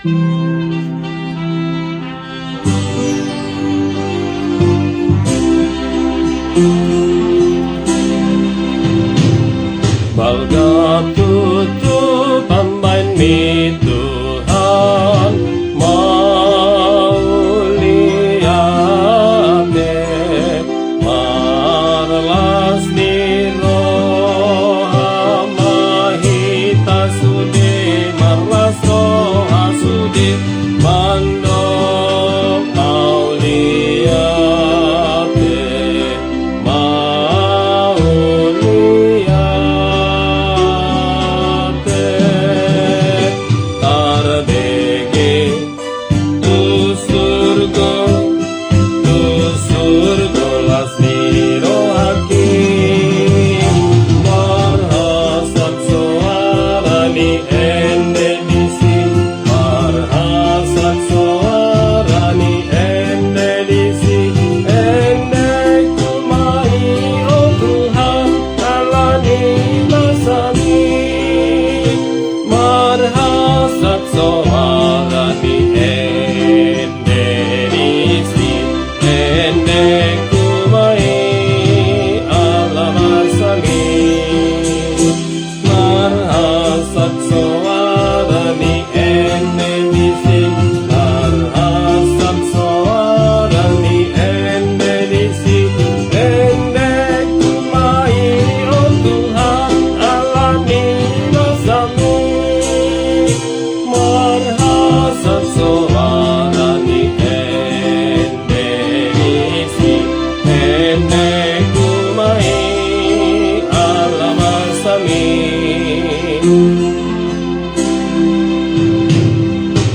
Balga tutu tambahin mi Tuhan mauliate marlas ni roha mahita sudi marlas roha sudi mandok auliate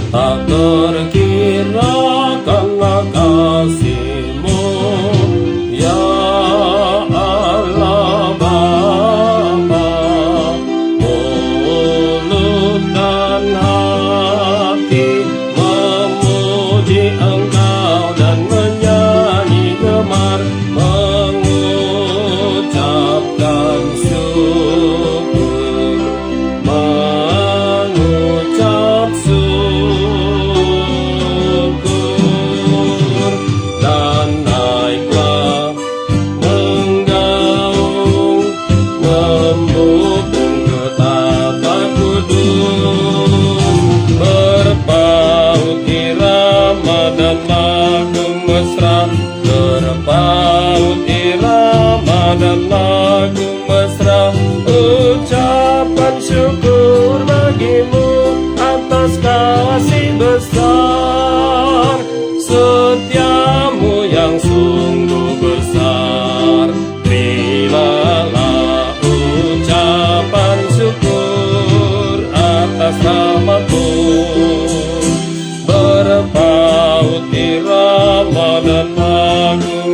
tak terkira karena kasih-Mu ya Allah Bapa, mulut dan hati memuji Engkau dan menyanyi gemar mengucapkan syukur, mengucap syukur, dan naiklah menggaung membubung ke tata kudus, berpaut irama dan lagu mesra, berpaut irama dan lagu mesra, ucapan syukur bagi-Mu atas kasih besar, setia-Mu yang sungguh besar. Terimalah ucapan syukur atas nama-Mu, berpaut irama dan lagu